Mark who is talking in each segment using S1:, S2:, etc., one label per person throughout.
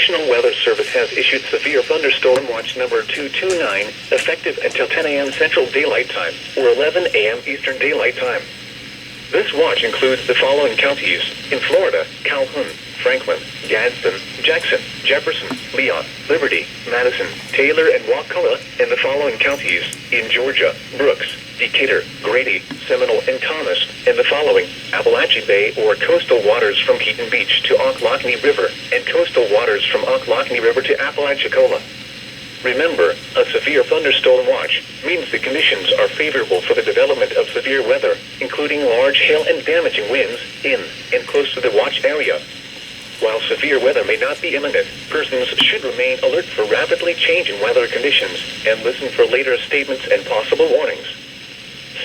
S1: National Weather Service has issued Severe Thunderstorm Watch number 229, effective until 10 a.m. Central Daylight Time, or 11 a.m. Eastern Daylight Time. This watch includes the following counties: in Florida, Calhoun, Franklin, Gadsden, Jackson, Jefferson, Leon, Liberty, Madison, Taylor, and Wakulla, and the following counties: in Georgia, Brooks, Decatur, Grady, Seminole, and Thomas, and the following: Appalachia Bay or coastal waters from Keaton Beach to Ocklawahamie River, and coastal waters from Ocklawahamie River to Apalachicola. Remember, a severe thunderstorm watch means the conditions are favorable for the development of severe weather, including large hail and damaging winds in and close to the watch area. While severe weather may not be imminent, persons should remain alert for rapidly changing weather conditions and listen for later statements and possible warnings.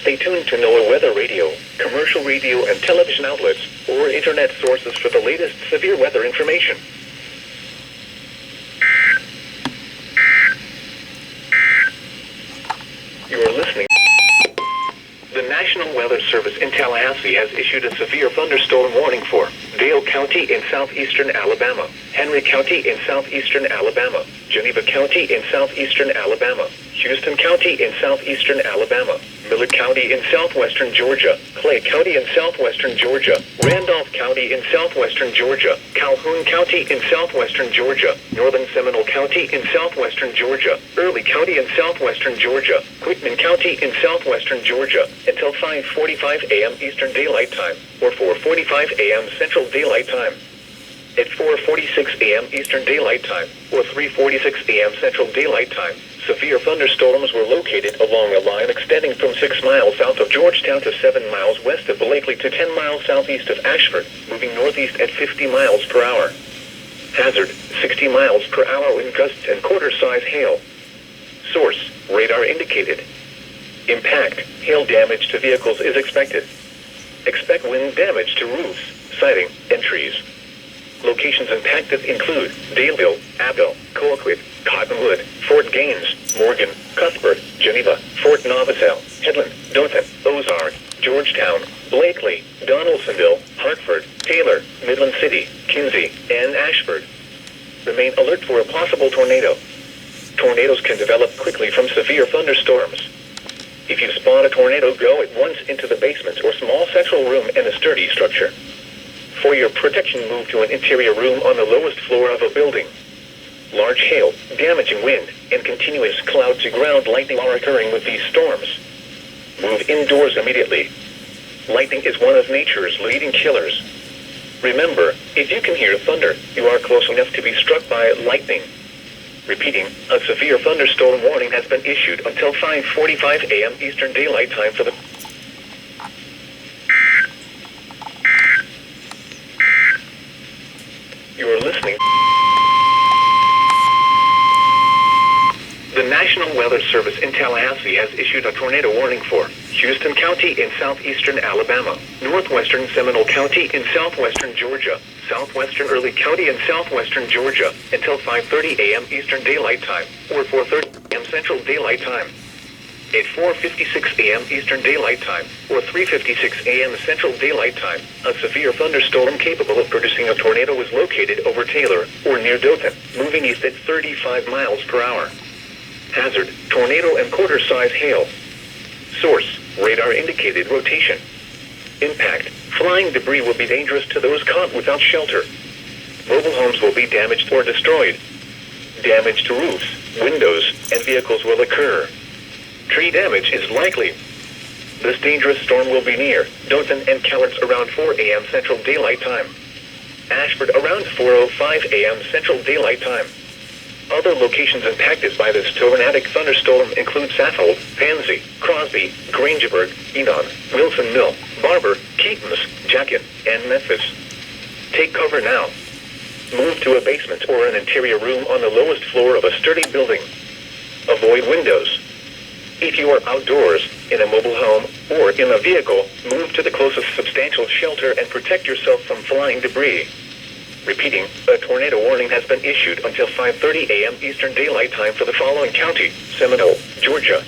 S1: Stay tuned to NOAA Weather Radio, commercial radio and television outlets, or internet sources for the latest severe weather information. You are listening. The National Weather Service in Tallahassee has issued a severe thunderstorm warning for Dale County in southeastern Alabama, Henry County in southeastern Alabama, Geneva County in southeastern Alabama, Houston County in southeastern Alabama, Miller County in southwestern Georgia, Clay County in southwestern Georgia, Randolph County in southwestern Georgia, Calhoun County in southwestern Georgia, Northern Seminole County in southwestern Georgia, Early County in southwestern Georgia, Quitman County in southwestern Georgia, until 5:45 a.m. Eastern Daylight Time, or 4:45 a.m. Central Daylight Time. At 4:46 a.m. Eastern Daylight Time, or 3:46 a.m. Central Daylight Time, severe thunderstorms were located along a line extending from 6 miles south of Georgetown to 7 miles west of Blakely to 10 miles southeast of Ashford, moving northeast at 50 miles per hour. Hazard, 60 miles per hour wind gusts and quarter-size hail. Source, radar indicated. Impact, hail damage to vehicles is expected. Expect wind damage to roofs, siding, and trees. Locations impacted include Daleville, Abbeville, Coquitlam, Cottonwood, Fort Gaines, Morgan, Cuthbert, Geneva, Fort Novosel, Headland, Dothan, Ozark, Georgetown, Blakely, Donaldsonville, Hartford, Taylor, Midland City, Kinsey, and Ashford. Remain alert for a possible tornado. Tornadoes can develop quickly from severe thunderstorms. If you spot a tornado, go at once into the basement or small central room in a sturdy structure. For your protection, move to an interior room on the lowest floor of a building. Large hail, damaging wind, and continuous cloud-to-ground lightning are occurring with these storms. Move indoors immediately. Lightning is one of nature's leading killers. Remember, if you can hear thunder, you are close enough to be struck by lightning. Repeating, a severe thunderstorm warning has been issued until 5:45 a.m. Eastern Daylight Time for the... You are listening. The National Weather Service in Tallahassee has issued a tornado warning for Houston County in southeastern Alabama, northwestern Seminole County in southwestern Georgia, southwestern Early County in southwestern Georgia, until 5:30 a.m. Eastern Daylight Time, or 4:30 a.m. Central Daylight Time. At 4:56 a.m. Eastern Daylight Time, or 3:56 a.m. Central Daylight Time, a severe thunderstorm capable of producing a tornado is located over Taylor, or near Dothan, moving east at 35 miles per hour. Hazard, tornado and quarter-size hail. Source, radar indicated rotation. Impact, flying debris will be dangerous to those caught without shelter. Mobile homes will be damaged or destroyed. Damage to roofs, windows, and vehicles will occur. Tree damage is likely. This dangerous storm will be near Dothan and Calhoun around 4 a.m. Central Daylight Time. Ashford around 4:05 a.m. Central Daylight Time. Other locations impacted by this tornadic thunderstorm include Saffold, Pansy, Crosby, Grangeburg, Enon, Wilson Mill, Barber, Keatons, Jacket, and Memphis. Take cover now. Move to a basement or an interior room on the lowest floor of a sturdy building. Avoid windows. If you are outdoors, in a mobile home, or in a vehicle, move to the closest substantial shelter and protect yourself from flying debris. Repeating, a tornado warning has been issued until 5:30 a.m. Eastern Daylight Time for the following county: Seminole, Georgia.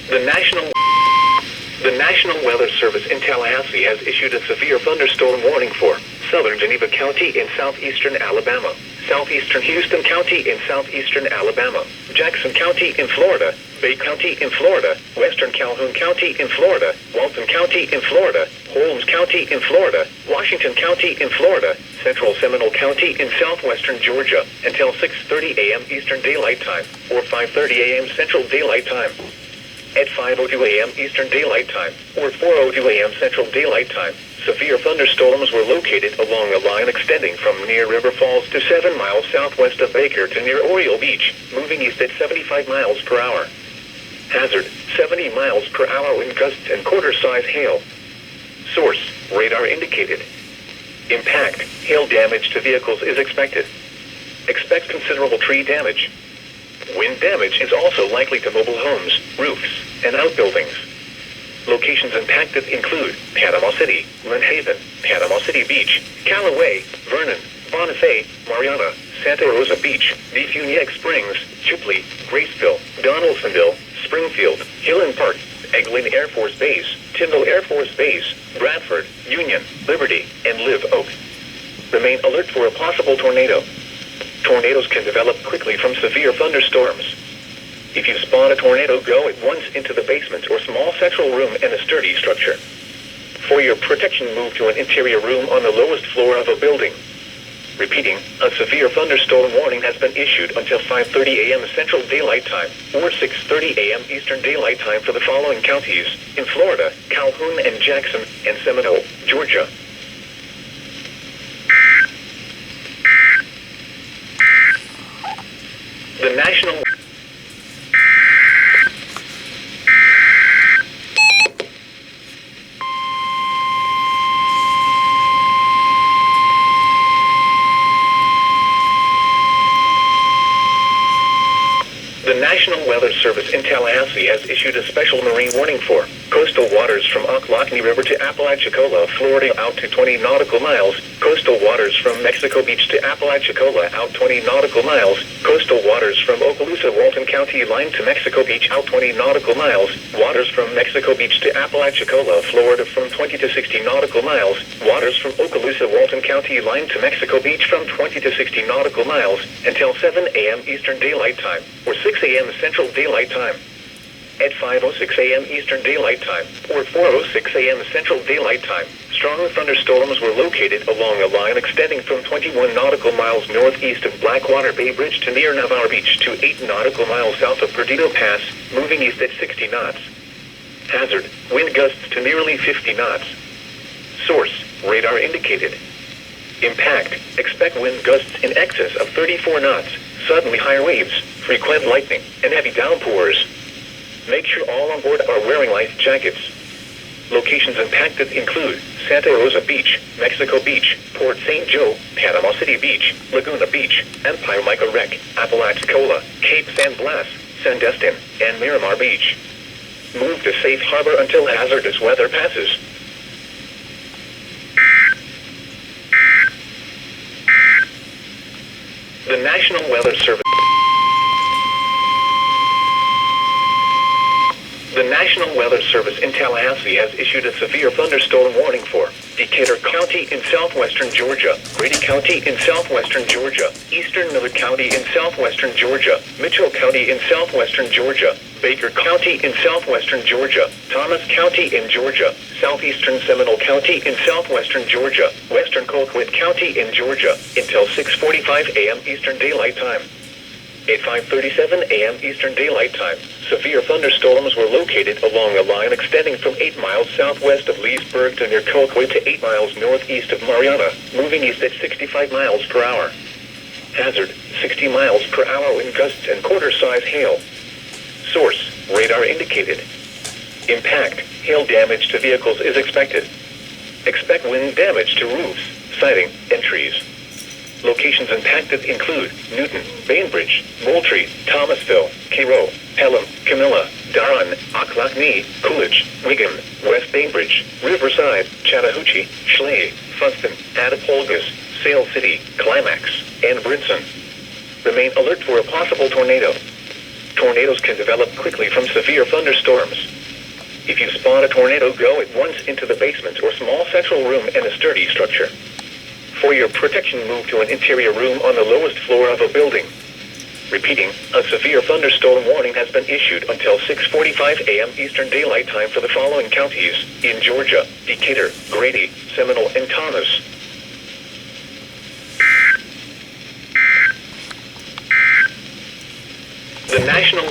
S1: The National Weather Service in Tallahassee has issued a severe thunderstorm warning for southern Geneva County in southeastern Alabama, southeastern Houston County in southeastern Alabama, Jackson County in Florida, Bay County in Florida, western Calhoun County in Florida, Walton County in Florida, Holmes County in Florida, Washington County in Florida, central Seminole County in southwestern Georgia until 6:30 a.m. Eastern Daylight Time or 5:30 a.m. Central Daylight Time. At 5:02 a.m. Eastern Daylight Time or 4:02 a.m. Central Daylight Time, severe thunderstorms were located along a line extending from near River Falls to 7 miles southwest of Baker to near Oriole Beach, moving east at 75 miles per hour. Hazard, 70 miles per hour wind gusts and quarter-size hail. Source, radar indicated. Impact, hail damage to vehicles is expected. Expect considerable tree damage. Wind damage is also likely to mobile homes, roofs, and outbuildings. Locations impacted include Panama City, Lynn Haven, Panama City Beach, Callaway, Vernon, Bonifay, Mariana, Santa Rosa Beach, Defuniak Springs, Chipley, Graceville, Donaldsonville, Springfield, Hill & Park, Eglin Air Force Base, Tyndall Air Force Base, Bradford, Union, Liberty, and Live Oak. Remain alert for a possible tornado. Tornadoes can develop quickly from severe thunderstorms. If you spot a tornado, go at once into the basement or small central room in a sturdy structure. For your protection, move to an interior room on the lowest floor of a building. Repeating, a severe thunderstorm warning has been issued until 5:30 a.m. Central Daylight Time or 6:30 a.m. Eastern Daylight Time for the following counties in Florida: Calhoun and Jackson, and Seminole, Georgia. The National Weather Service in Tallahassee has issued a special marine warning for coastal waters from Ocklawahnee River to Apalachicola, Florida out to 20 nautical miles, coastal waters from Mexico Beach to Apalachicola out 20 nautical miles, coastal waters from Okaloosa, Walton County line to Mexico Beach out 20 nautical miles, waters from Mexico Beach to Apalachicola, Florida from 20 to 60 nautical miles, waters from Okaloosa, Walton County line to Mexico Beach from 20 to 60 nautical miles until 7 a.m. Eastern Daylight Time or 6 a.m. Central Daylight Time. At 5:06 a.m. Eastern Daylight Time or 4:06 a.m. Central Daylight Time, strong thunderstorms were located along a line extending from 21 nautical miles northeast of Blackwater Bay Bridge to near Navarre Beach to 8 nautical miles south of Perdido Pass, moving east at 60 knots. Hazard, wind gusts to nearly 50 knots. Source, radar indicated. Impact, expect wind gusts in excess of 34 knots, suddenly higher waves, frequent lightning, and heavy downpours. Make sure all on board are wearing life jackets. Locations impacted include Santa Rosa Beach, Mexico Beach, Port St. Joe, Panama City Beach, Laguna Beach, Empire Mica Wreck, Apalachicola, Cape San Blas, Sandestin, and Miramar Beach. Move to safe harbor until hazardous weather passes. The National Weather Service. The National Weather Service in Tallahassee has issued a severe thunderstorm warning for Decatur County in southwestern Georgia, Grady County in southwestern Georgia, Eastern Miller County in southwestern Georgia, Mitchell County in southwestern Georgia, Baker County in southwestern Georgia, Thomas County in Georgia, southeastern Seminole County in southwestern Georgia, western Colquitt County in Georgia, until 6:45 a.m. Eastern Daylight Time. At 5:37 a.m. Eastern Daylight Time, severe thunderstorms were located along a line extending from 8 miles southwest of Leesburg to near Colquitt to 8 miles northeast of Mariana, moving east at 65 miles per hour. Hazard, 60 miles per hour wind gusts and quarter-size hail. Source, radar indicated. Impact, hail damage to vehicles is expected. Expect wind damage to roofs, siding, and trees. Locations impacted include Newton, Bainbridge, Moultrie, Thomasville, Cairo, Pelham, Camilla, Durham, Ocklawahnee, Coolidge, Wigan, West Bainbridge, Riverside, Chattahoochee, Schley, Funston, Attapulgis, Sail City, Climax, and Brinson. Remain alert for a possible tornado. Tornadoes can develop quickly from severe thunderstorms. If you spot a tornado, go at once into the basement or small central room in a sturdy structure. For your protection, move to an interior room on the lowest floor of a building. Repeating, a severe thunderstorm warning has been issued until 6:45 a.m. Eastern Daylight Time for the following counties in Georgia: Decatur, Grady, Seminole, and Thomas. The National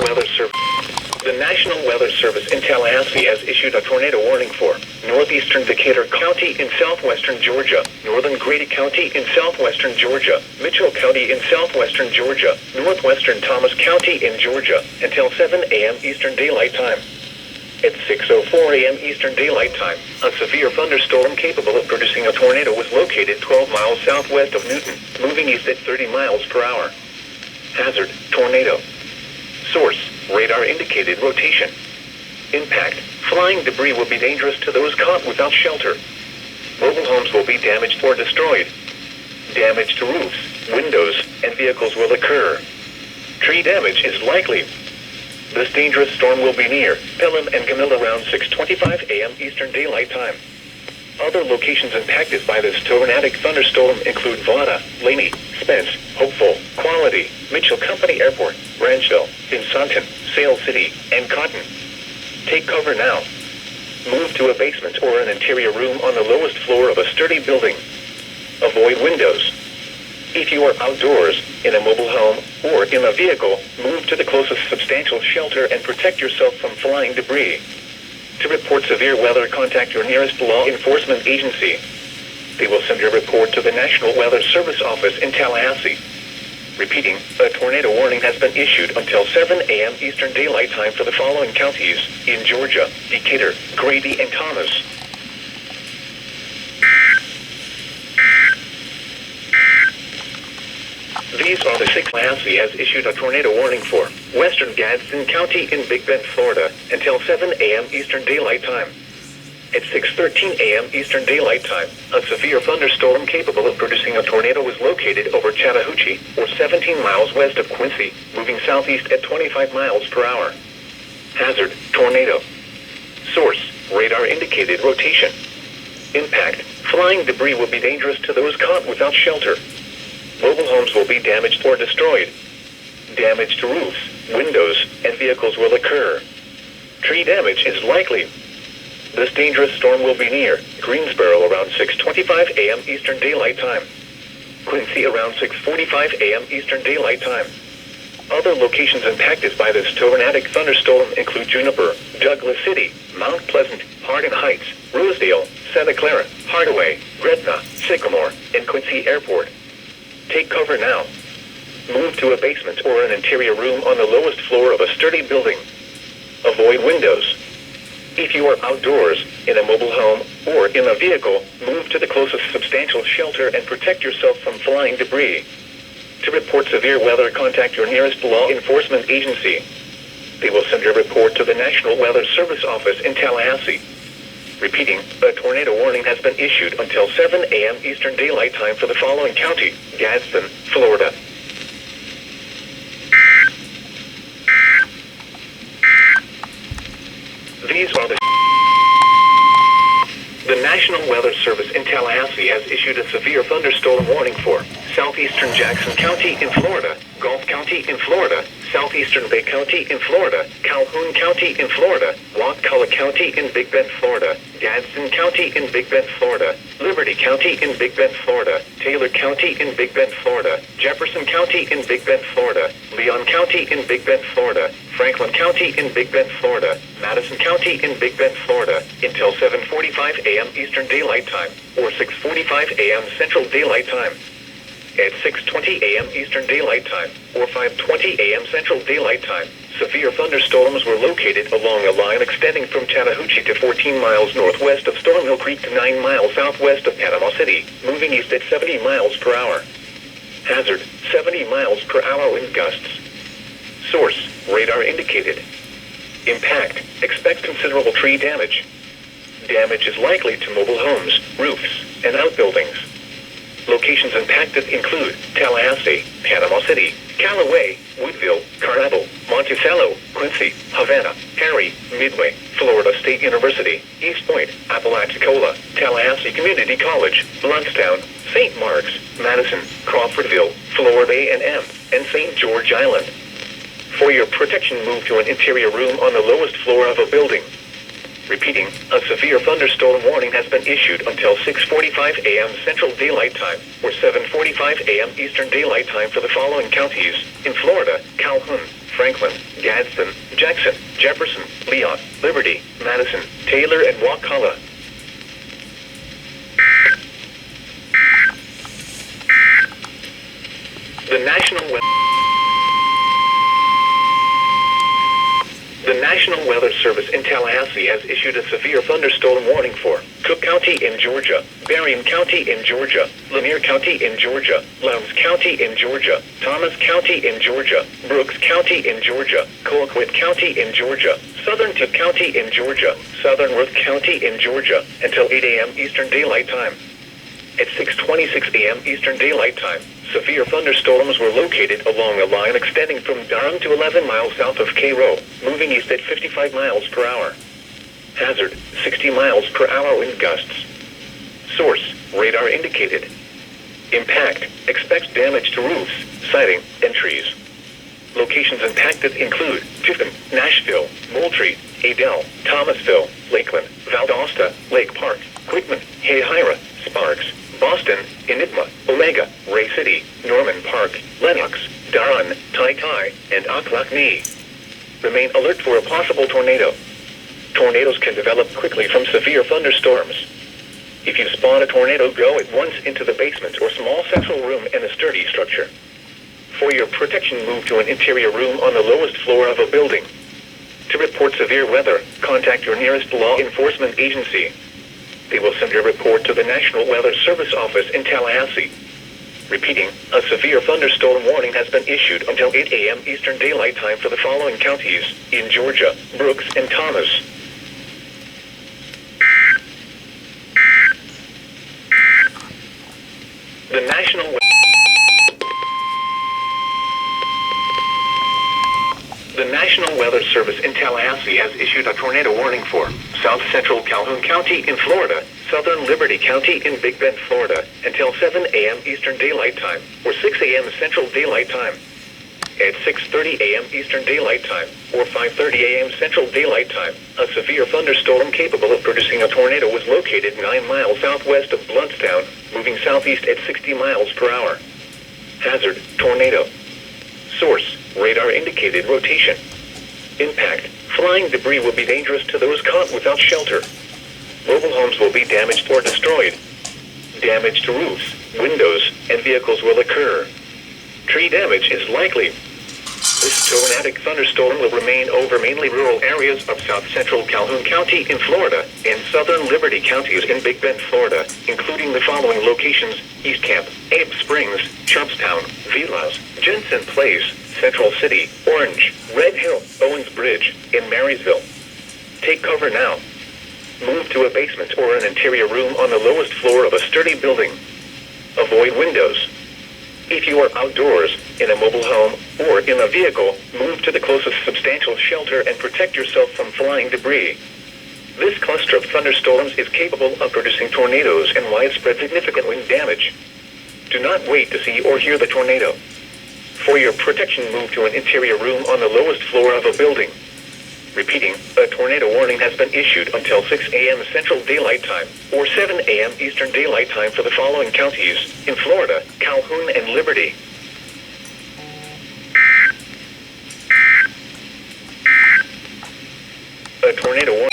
S1: Weather Service in Tallahassee has issued a tornado warning for northeastern Decatur County in southwestern Georgia, northern Grady County in southwestern Georgia, Mitchell County in southwestern Georgia, northwestern Thomas County in Georgia, until 7 a.m. Eastern Daylight Time. At 6:04 a.m. Eastern Daylight Time, a severe thunderstorm capable of producing a tornado was located 12 miles southwest of Newton, moving east at 30 miles per hour. Hazard: tornado. Source: radar indicated rotation. Impact: flying debris will be dangerous to those caught without shelter. Mobile homes will be damaged or destroyed. Damage to roofs, windows, and vehicles will occur. Tree damage is likely. This dangerous storm will be near Pelham and Camilla around 6:25 a.m. Eastern Daylight Time. Other locations impacted by this tornadic thunderstorm include Vada, Laney, Spence, Hopeful, Quality, Mitchell Company Airport, Branchville, Vincenton, Sale City, and Cotton. Take cover now. Move to a basement or an interior room on the lowest floor of a sturdy building. Avoid windows. If you are outdoors, in a mobile home, or in a vehicle, move to the closest substantial shelter and protect yourself from flying debris. To report severe weather, contact your nearest law enforcement agency. They will send your report to the National Weather Service office in Tallahassee. Repeating, a tornado warning has been issued until 7 a.m. Eastern Daylight Time for the following counties in Georgia: Decatur, Grady, and Thomas. These are the 6 Tallahassee has issued a tornado warning for western Gadsden County in Big Bend, Florida, until 7 a.m. Eastern Daylight Time. At 6:13 a.m. Eastern Daylight Time, a severe thunderstorm capable of producing a tornado was located over Chattahoochee, or 17 miles west of Quincy, moving southeast at 25 miles per hour. Hazard: tornado. Source: radar indicated rotation. Impact: flying debris will be dangerous to those caught without shelter. Mobile homes will be damaged or destroyed. Damage to roofs, windows, and vehicles will occur. Tree damage is likely. This dangerous storm will be near Greensboro around 6:25 a.m. Eastern Daylight Time. Quincy around 6:45 a.m. Eastern Daylight Time. Other locations impacted by this tornadic thunderstorm include Juniper, Douglas City, Mount Pleasant, Hardin Heights, Rosedale, Santa Clara, Hardaway, Gretna, Sycamore, and Quincy Airport. Take cover now. Move to a basement or an interior room on the lowest floor of a sturdy building. Avoid windows. If you are outdoors, in a mobile home, or in a vehicle, move to the closest substantial shelter and protect yourself from flying debris. To report severe weather, contact your nearest law enforcement agency. They will send your report to the National Weather Service office in Tallahassee. Repeating, a tornado warning has been issued until 7 a.m. Eastern Daylight Time for the following county: Gadsden, Florida. These are the National Weather Service in Tallahassee has issued a severe thunderstorm warning for southeastern Jackson County in Florida, Gulf County in Florida, southeastern Bay County in Florida, Calhoun County in Florida, Wakulla County in Big Bend, Florida, Gadsden County in Big Bend, Florida, Liberty County in Big Bend, Florida, Taylor County in Big Bend, Florida, Jefferson County in Big Bend, Florida, Leon County in Big Bend, Florida, Franklin County in Big Bend, Florida, Madison County in Big Bend, Florida, until 7:45 a.m. Eastern Daylight Time, or 6:45 a.m. Central Daylight Time. At 6:20 a.m. Eastern Daylight Time, or 5:20 a.m. Central Daylight Time, severe thunderstorms were located along a line extending from Chattahoochee to 14 miles northwest of Stormhill Creek to 9 miles southwest of Panama City, moving east at 70 miles per hour. Hazard: 70 miles per hour wind gusts. Source: radar indicated. Impact: expect considerable tree damage. Damage is likely to mobile homes, roofs, and outbuildings. Locations impacted include Tallahassee, Panama City, Callaway, Woodville, Carnaval, Monticello, Quincy, Havana, Perry, Midway, Florida State University, East Point, Apalachicola, Tallahassee Community College, Blountstown, St. Mark's, Madison, Crawfordville, Florida A&M, and St. George Island. For your protection, move to an interior room on the lowest floor of a building. Repeating, a severe thunderstorm warning has been issued until 6:45 a.m. Central Daylight Time or 7:45 a.m. Eastern Daylight Time for the following counties in Florida: Calhoun, Franklin, Gadsden, Jackson, Jefferson, Leon, Liberty, Madison, Taylor, and Wakulla. The National Weather Service in Tallahassee has issued a severe thunderstorm warning for Cook County in Georgia, Berrien County in Georgia, Lanier County in Georgia, Lowndes County in Georgia, Thomas County in Georgia, Brooks County in Georgia, Colquitt County in Georgia, Southern Tip County in Georgia, Southern Worth County in Georgia, until 8 a.m. Eastern Daylight Time. At 6:26 a.m. Eastern Daylight Time, severe thunderstorms were located along a line extending from Durham to 11 miles south of Cairo, moving east at 55 miles per hour. Hazard, 60 miles per hour wind gusts. Source, radar indicated. Impact, expect damage to roofs, siding, and trees. Locations impacted include Tiffin, Nashville, Moultrie, Adel, Thomasville, Lakeland, Valdosta, Lake Park, Quitman, Hayhira, Sparks, Boston, Enigma, Omega, Ray City, Norman Park, Lenox, Daran, Tai, and Ocklacknee. Remain alert for a possible tornado. Tornadoes can develop quickly from severe thunderstorms. If you spot a tornado, go at once into the basement or small central room in a sturdy structure. For your protection, move to an interior room on the lowest floor of a building. To report severe weather, contact your nearest law enforcement agency. They will send your report to the National Weather Service office in Tallahassee. Repeating, a severe thunderstorm warning has been issued until 8 a.m. Eastern Daylight Time for the following counties in Georgia, Brooks, and Thomas. The National Weather Service in Tallahassee has issued a tornado warning for South Central Calhoun County in Florida, Southern Liberty County in Big Bend, Florida, until 7 a.m. Eastern Daylight Time or 6 a.m. Central Daylight Time. At 6:30 a.m. Eastern Daylight Time or 5:30 a.m. Central Daylight Time, a severe thunderstorm capable of producing a tornado was located 9 miles southwest of Blountstown, moving southeast at 60 miles per hour. Hazard, tornado. Source, radar indicated rotation. Impact, flying debris will be dangerous to those caught without shelter. Mobile homes will be damaged or destroyed. Damage to roofs, windows, and vehicles will occur. Tree damage is likely. This tornadic thunderstorm will remain over mainly rural areas of south central Calhoun County in Florida and southern Liberty counties in Big Bend, Florida, including the following locations: East Camp, Abe Springs, Sharpstown, Vilas, Jensen Place, Central City, Orange, Red Hill, Owens Bridge, and Marysville. Take cover now. Move to a basement or an interior room on the lowest floor of a sturdy building. Avoid windows. If you are outdoors, in a mobile home, or in a vehicle, move to the closest substantial shelter and protect yourself from flying debris. This cluster of thunderstorms is capable of producing tornadoes and widespread significant wind damage. Do not wait to see or hear the tornado. For your protection, move to an interior room on the lowest floor of a building. Repeating, a tornado warning has been issued until 6 a.m. Central Daylight Time or 7 a.m. Eastern Daylight Time for the following counties in Florida, Calhoun and Liberty. A tornado warning.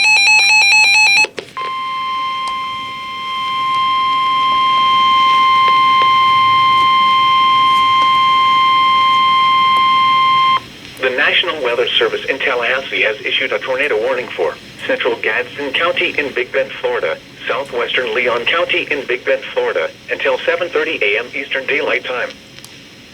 S1: The National Weather Service in Tallahassee has issued a tornado warning for Central Gadsden County in Big Bend, Florida, Southwestern Leon County in Big Bend, Florida, until 7:30 a.m. Eastern Daylight Time.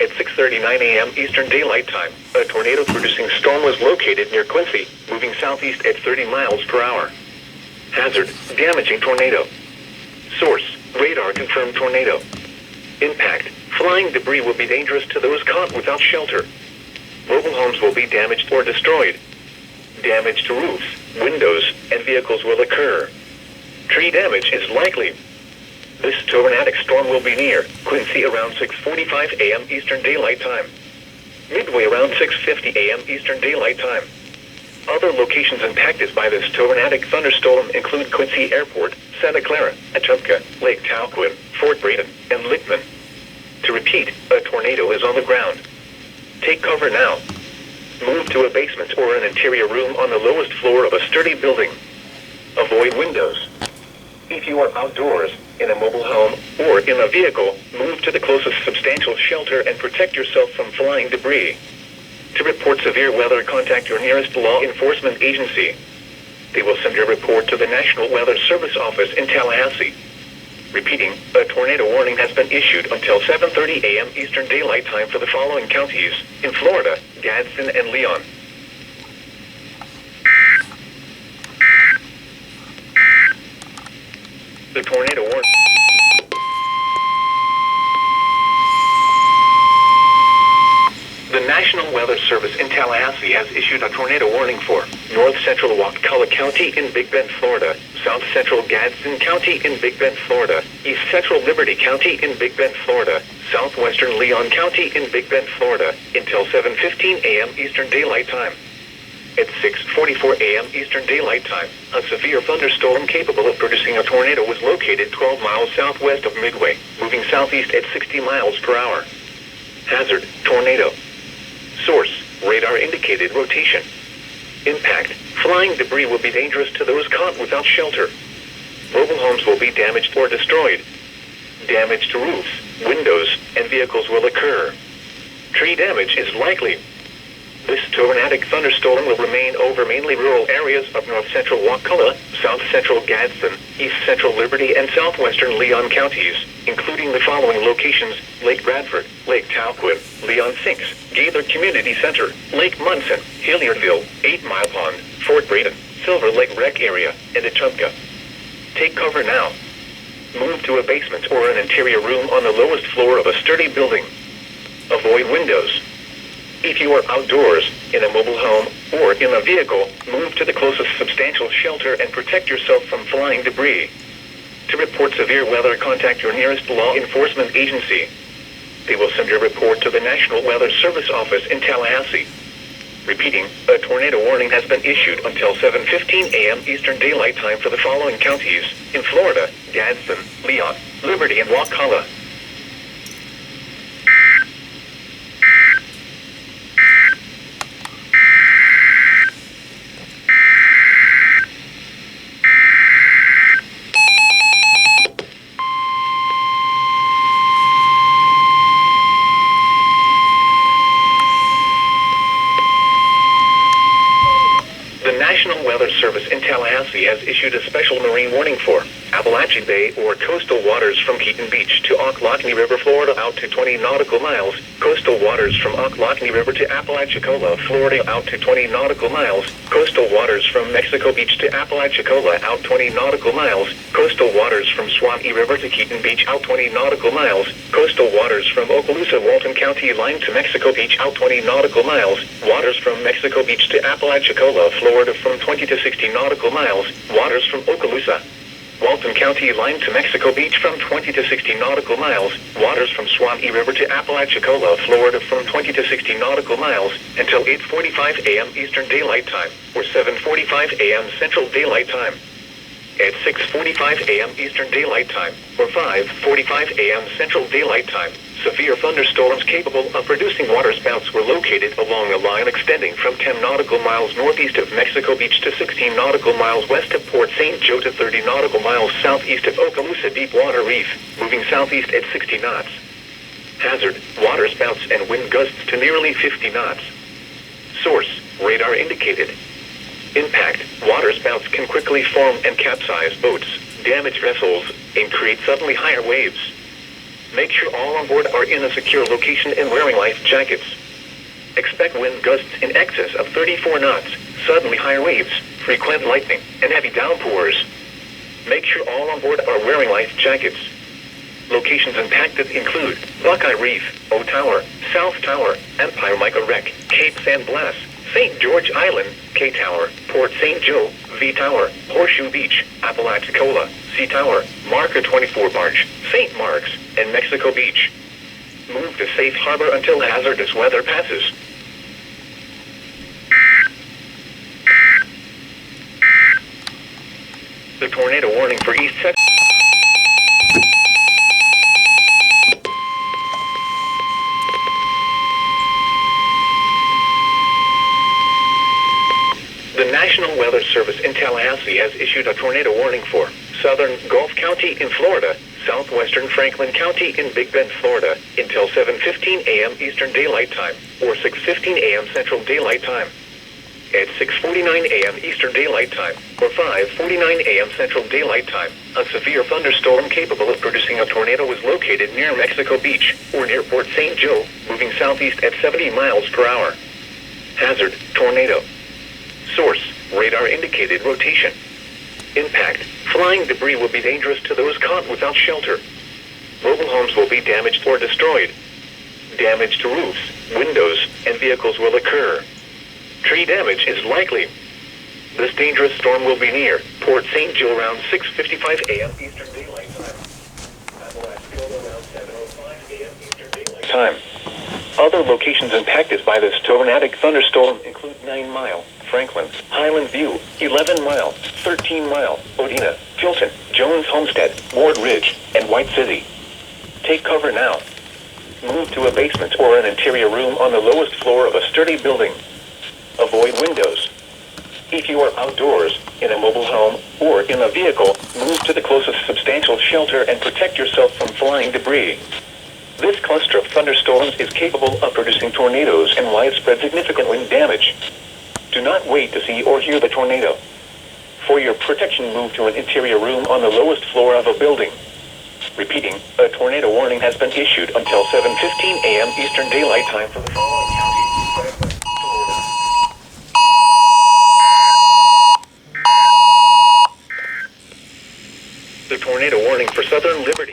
S1: At 6:39 a.m. Eastern Daylight Time, a tornado-producing storm was located near Quincy, moving southeast at 30 miles per hour. Hazard, damaging tornado. Source, radar confirmed tornado. Impact, flying debris will be dangerous to those caught without shelter. Mobile homes will be damaged or destroyed. Damage to roofs, windows, and vehicles will occur. Tree damage is likely. This tornadic storm will be near Quincy around 6:45 a.m. Eastern Daylight Time. Midway around 6:50 a.m. Eastern Daylight Time. Other locations impacted by this tornadic thunderstorm include Quincy Airport, Santa Clara, Atumka, Lake Calhoun, Fort Braden, and Lickman. To repeat, a tornado is on the ground. Take cover now. Move to a basement or an interior room on the lowest floor of a sturdy building. Avoid windows. If you are outdoors, in a mobile home, or in a vehicle, move to the closest substantial shelter and protect yourself from flying debris. To report severe weather, contact your nearest law enforcement agency. They will send your report to the National Weather Service office in Tallahassee. Repeating, a tornado warning has been issued until 7:30 a.m. Eastern Daylight Time for the following counties in Florida: Gadsden and Leon. The tornado warning. The National Weather Service in Tallahassee has issued a tornado warning for North Central Wakulla County in Big Bend, Florida, South Central Gadsden County in Big Bend, Florida, East Central Liberty County in Big Bend, Florida, Southwestern Leon County in Big Bend, Florida, until 7:15 a.m. Eastern Daylight Time. At 6:44 a.m. Eastern Daylight Time, a severe thunderstorm capable of producing a tornado was located 12 miles southwest of Midway, moving southeast at 60 miles per hour. Hazard: tornado. Source: radar indicated rotation. Impact: flying debris will be dangerous to those caught without shelter. Mobile homes will be damaged or destroyed. Damage to roofs, windows, and vehicles will occur. Tree damage is likely. This tornadic thunderstorm will remain over mainly rural areas of north central Wakulla, south central Gadsden, east central Liberty, and southwestern Leon counties, including the following locations: Lake Bradford, Lake Calhoun, Leon Sinks, Gaither Community Center, Lake Munson, Hilliardville, 8 Mile Pond, Fort Braden, Silver Lake Rec Area, and Atumka. Take cover now. Move to a basement or an interior room on the lowest floor of a sturdy building. Avoid windows. If you are outdoors, in a mobile home, or in a vehicle, move to the closest substantial shelter and protect yourself from flying debris. To report severe weather, contact your nearest law enforcement agency. They will send your report to the National Weather Service office in Tallahassee. Repeating, a tornado warning has been issued until 7:15 a.m. Eastern Daylight Time for the following counties in Florida: Gadsden, Leon, Liberty, and Wakulla. National Weather Service in Tallahassee has issued a special marine warning for Appalachian Bay or coastal waters from Keaton Beach to Ocklawaha River, Florida out to 20 nautical miles, coastal waters from Ocklawaha River to Apalachicola, Florida out to 20 nautical miles, coastal waters from Mexico Beach to Apalachicola out 20 nautical miles, coastal waters from Swanee River to Keaton Beach out 20 nautical miles, coastal waters from Okaloosa, Walton County line to Mexico Beach out 20 nautical miles, waters from Mexico Beach to Apalachicola, Florida from 20 to 60 nautical miles, waters from Okaloosa, Walton County line to Mexico Beach from 20 to 60 nautical miles, waters from Swanee River to Apalachicola, Florida from 20 to 60 nautical miles, until 8:45 a.m. Eastern Daylight Time, or 7:45 a.m. Central Daylight Time. At 6:45 a.m. Eastern Daylight Time, or 5:45 a.m. Central Daylight Time, severe thunderstorms capable of producing waterspouts were located along a line extending from 10 nautical miles northeast of Mexico Beach to 16 nautical miles west of Port St. Joe to 30 nautical miles southeast of Okaloosa Deepwater Reef, moving southeast at 60 knots. Hazard: waterspouts and wind gusts to nearly 50 knots. Source: radar indicated. Impact: waterspouts can quickly form and capsize boats, damage vessels, and create suddenly higher waves. Make sure all on board are in a secure location and wearing life jackets. Expect wind gusts in excess of 34 knots, suddenly higher waves, frequent lightning, and heavy downpours. Make sure all on board are wearing life jackets. Locations impacted include Buckeye Reef, O Tower, South Tower, Empire Micro Wreck, Cape San Blas, St. George Island, K Tower, Port St. Joe, V Tower, Horseshoe Beach, Apalachicola, C Tower, Marker 24 Barge, St. Mark's, and Mexico Beach. Move to safe harbor until hazardous weather passes. The tornado warning for East Texas. The National Weather Service in Tallahassee has issued a tornado warning for southern Gulf County in Florida, southwestern Franklin County in Big Bend, Florida, until 7:15 a.m. Eastern Daylight Time, or 6:15 a.m. Central Daylight Time. At 6:49 a.m. Eastern Daylight Time, or 5:49 a.m. Central Daylight Time, a severe thunderstorm capable of producing a tornado was located near Mexico Beach, or near Port St. Joe, moving southeast at 70 miles per hour. Hazard, tornado. Source, radar indicated rotation. Impact, flying debris will be dangerous to those caught without shelter. Mobile homes will be damaged or destroyed. Damage to roofs, windows, and vehicles will occur. Tree damage is likely. This dangerous storm will be near Port St. Joe around 6:55 a.m. Eastern Daylight Time. Apalachicola around 7:05 a.m. Eastern Daylight Time. Other locations impacted by this tornadic thunderstorm include 9 Mile, Franklin, Highland View, 11 Mile, 13 Mile, Odina, Filton, Jones Homestead, Ward Ridge, and White City. Take cover now. Move to a basement or an interior room on the lowest floor of a sturdy building. Avoid windows. If you are outdoors, in a mobile home, or in a vehicle, move to the closest substantial shelter and protect yourself from flying debris. This cluster of thunderstorms is capable of producing tornadoes and widespread significant wind damage. Do not wait to see or hear the tornado. For your protection, move to an interior room on the lowest floor of a building. Repeating, a tornado warning has been issued until 7:15 a.m. Eastern Daylight Time for the following counties. The tornado warning for Southern Liberty.